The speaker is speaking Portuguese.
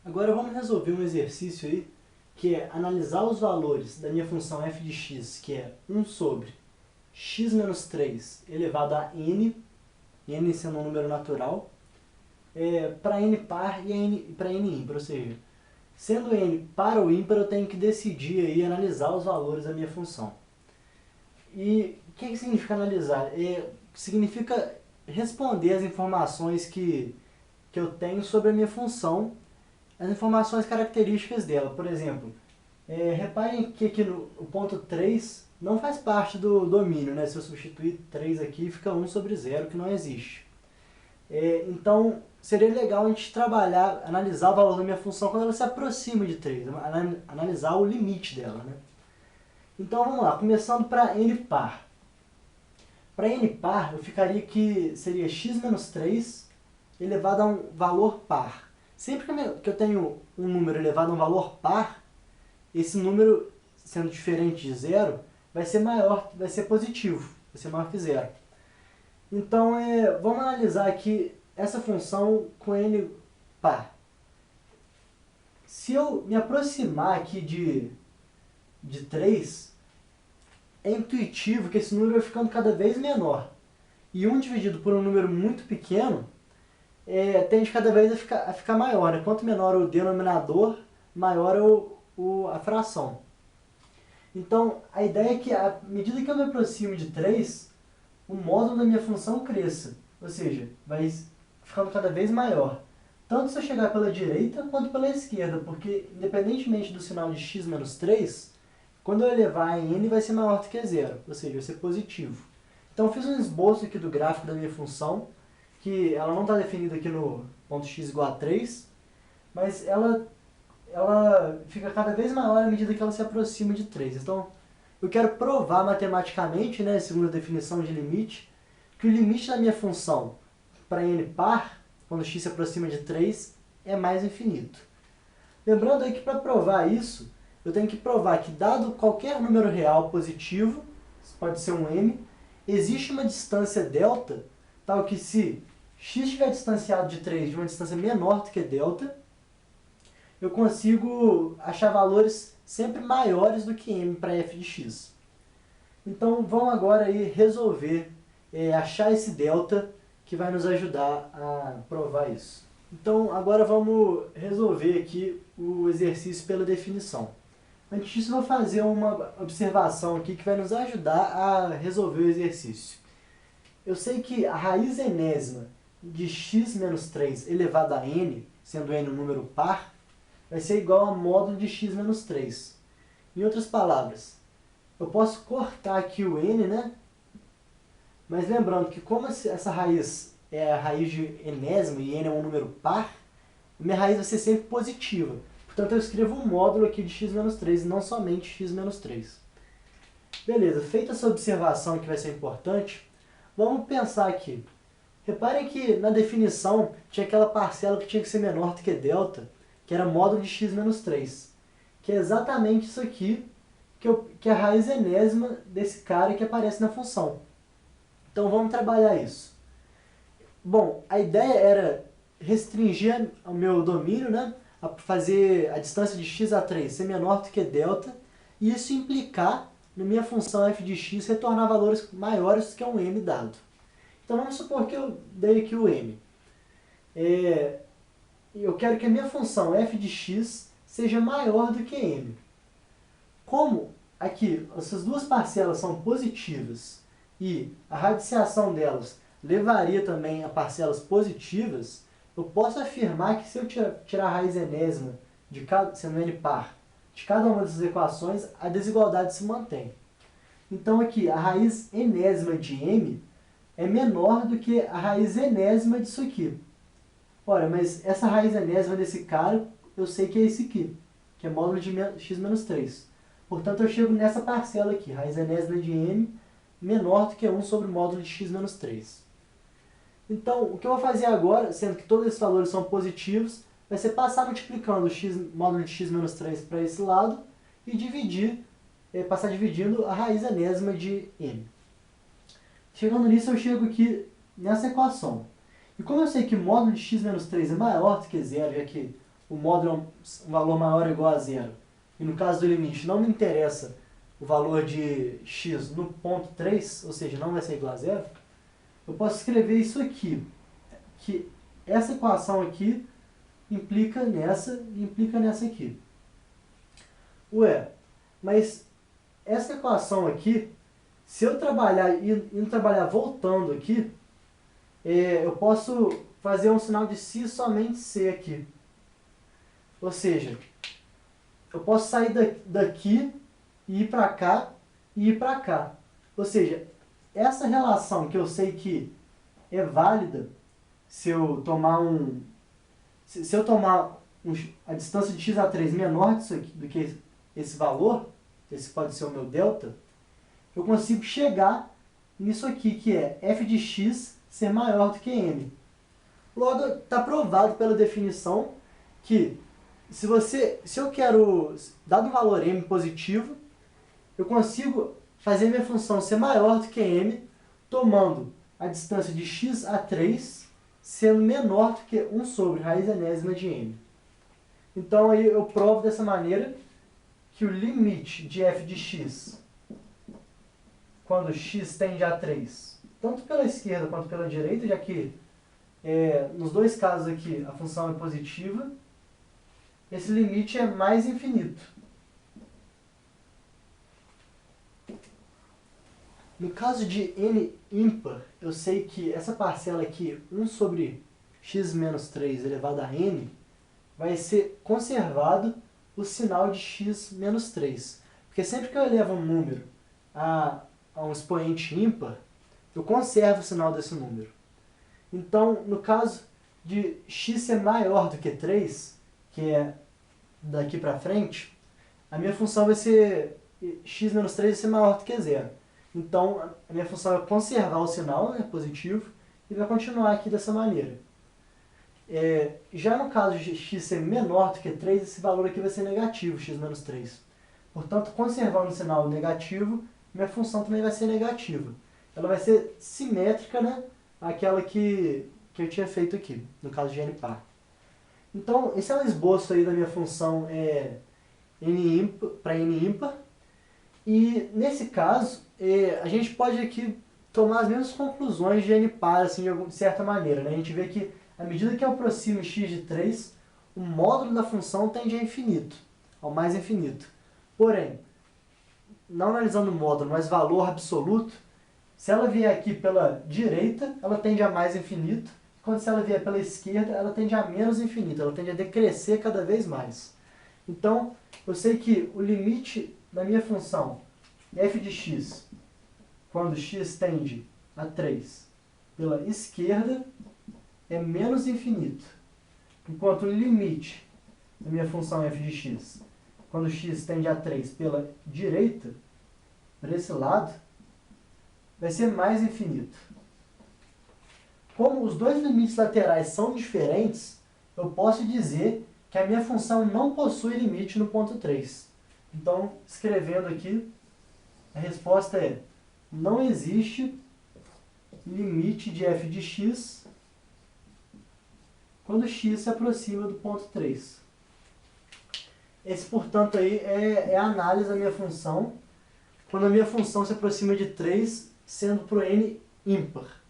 Agora vamos resolver um exercício aí, que é analisar os valores da minha função f de x, que é 1 sobre x menos 3 elevado a n, n sendo um número natural, para n par e para n ímpar, ou seja, sendo n par ou ímpar, eu tenho que decidir aí, analisar os valores da minha função. E o que significa analisar? Significa responder as informações que eu tenho sobre a minha função, as informações características dela. Por exemplo, reparem que aqui o ponto 3 não faz parte do domínio, né? Se eu substituir 3 aqui, fica 1 sobre 0, que não existe. Então, seria legal a gente trabalhar, analisar o valor da minha função quando ela se aproxima de 3, analisar o limite dela, né? Então, vamos lá, começando para n par. Para n par, eu ficaria que seria x menos 3 elevado a um valor par. Sempre que eu tenho um número elevado a um valor par, esse número, sendo diferente de zero, vai ser maior, vai ser positivo, vai ser maior que zero. Então, vamos analisar aqui essa função com n par. Se eu me aproximar aqui de 3, é intuitivo que esse número vai ficando cada vez menor. E 1 dividido por um número muito pequeno tende cada vez a ficar maior, né? Quanto menor o denominador, maior a fração. Então, a ideia é que, à medida que eu me aproximo de 3, o módulo da minha função cresça. Ou seja, vai ficando cada vez maior. Tanto se eu chegar pela direita, quanto pela esquerda. Porque, independentemente do sinal de x menos 3, quando eu elevar a n, vai ser maior do que zero. Ou seja, vai ser positivo. Então, eu fiz um esboço aqui do gráfico da minha função, que ela não está definida aqui no ponto x igual a 3, mas ela fica cada vez maior à medida que ela se aproxima de 3. Então, eu quero provar matematicamente, né, segundo a definição de limite, que o limite da minha função para n par, quando x se aproxima de 3, é mais infinito. Lembrando aí que para provar isso, eu tenho que provar que, dado qualquer número real positivo, pode ser um m, existe uma distância delta, tal que se x estiver distanciado de 3 de uma distância menor do que delta, eu consigo achar valores sempre maiores do que m para f de x. Então, vamos agora aí resolver, achar esse delta que vai nos ajudar a provar isso. Então, agora vamos resolver aqui o exercício pela definição. Antes disso, eu vou fazer uma observação aqui que vai nos ajudar a resolver o exercício. Eu sei que a raiz enésima de x menos 3 elevado a n, sendo n um número par, vai ser igual a módulo de x menos 3. Em outras palavras, eu posso cortar aqui o n, né? Mas lembrando que como essa raiz é a raiz de enésima e n é um número par, minha raiz vai ser sempre positiva. Portanto, eu escrevo um módulo aqui de x menos 3 e não somente x menos 3. Beleza, feita essa observação que vai ser importante, vamos pensar aqui. Reparem que na definição tinha aquela parcela que tinha que ser menor do que delta, que era módulo de x menos 3. Que é exatamente isso aqui, que é a raiz enésima desse cara que aparece na função. Então vamos trabalhar isso. Bom, a ideia era restringir o meu domínio, né, a fazer a distância de x a 3 ser menor do que delta, e isso implicar na minha função f de x retornar valores maiores do que um m dado. Então vamos supor que eu dei aqui o m. Eu quero que a minha função f de x seja maior do que m. Como aqui essas duas parcelas são positivas e a radiciação delas levaria também a parcelas positivas, eu posso afirmar que se eu tirar a raiz enésima, sendo n par, de cada uma dessas equações, a desigualdade se mantém. Então aqui, a raiz enésima de m é menor do que a raiz enésima disso aqui. Ora, mas essa raiz enésima desse cara, eu sei que é esse aqui, que é módulo de x menos 3. Portanto, eu chego nessa parcela aqui, raiz enésima de m menor do que 1 sobre o módulo de x menos 3. Então, o que eu vou fazer agora, sendo que todos esses valores são positivos, vai ser passar multiplicando o módulo de x menos 3 para esse lado e passar dividindo a raiz enésima de m. Chegando nisso, eu chego aqui nessa equação. E como eu sei que o módulo de x menos 3 é maior do que zero, já que o módulo é um valor maior ou igual a zero, e no caso do limite não me interessa o valor de x no ponto 3, ou seja, não vai ser igual a zero, eu posso escrever isso aqui, que essa equação aqui implica nessa e implica nessa aqui. Ué, mas essa equação aqui, se eu trabalhar, indo trabalhar voltando aqui, eu posso fazer um sinal de si somente C aqui. Ou seja, eu posso sair daqui e ir para cá e ir para cá. Ou seja, essa relação que eu sei que é válida se eu tomar se eu tomar a distância de x a 3 menor disso aqui, do que esse valor, esse pode ser o meu delta, eu consigo chegar nisso aqui, que é f de x ser maior do que m. Logo, está provado pela definição que se eu quero, dado um valor m positivo, eu consigo fazer minha função ser maior do que m, tomando a distância de x a 3 sendo menor do que 1 sobre raiz enésima de m. Então aí eu provo dessa maneira que o limite de f de x, quando x tende a 3, tanto pela esquerda quanto pela direita, já que nos dois casos aqui a função é positiva, esse limite é mais infinito. No caso de n ímpar, eu sei que essa parcela aqui, 1 sobre x menos 3 elevado a n, vai ser conservado o sinal de x menos 3. Porque sempre que eu elevo um número a um expoente ímpar, eu conservo o sinal desse número. Então, no caso de x ser maior do que 3, que é daqui para frente, a minha função vai ser x menos 3 vai ser maior do que zero. Então, a minha função é conservar o sinal, né, positivo, e vai continuar aqui dessa maneira. Já no caso de x ser menor do que 3, esse valor aqui vai ser negativo, x menos 3. Portanto, conservando o sinal negativo, minha função também vai ser negativa. Ela vai ser simétrica, né, àquela que eu tinha feito aqui, no caso de n par. Então, esse é um esboço aí da minha função para n ímpar. E, nesse caso, a gente pode aqui tomar as mesmas conclusões de n par, assim, de certa maneira, né? A gente vê que, à medida que eu aproximo x de 3, o módulo da função tende a infinito, ao mais infinito. Porém, não analisando o módulo, mas valor absoluto, se ela vier aqui pela direita, ela tende a mais infinito, quando se ela vier pela esquerda, ela tende a menos infinito, ela tende a decrescer cada vez mais. Então, eu sei que o limite da minha função f de x, quando x tende a 3 pela esquerda, é menos infinito. Enquanto o limite da minha função f de x, quando x tende a 3 pela direita, para esse lado, vai ser mais infinito. Como os dois limites laterais são diferentes, eu posso dizer que a minha função não possui limite no ponto 3. Então, escrevendo aqui, a resposta é: não existe limite de f de x quando x se aproxima do ponto 3. Esse, portanto, aí é a análise da minha função quando a minha função se aproxima de 3, sendo para o n ímpar.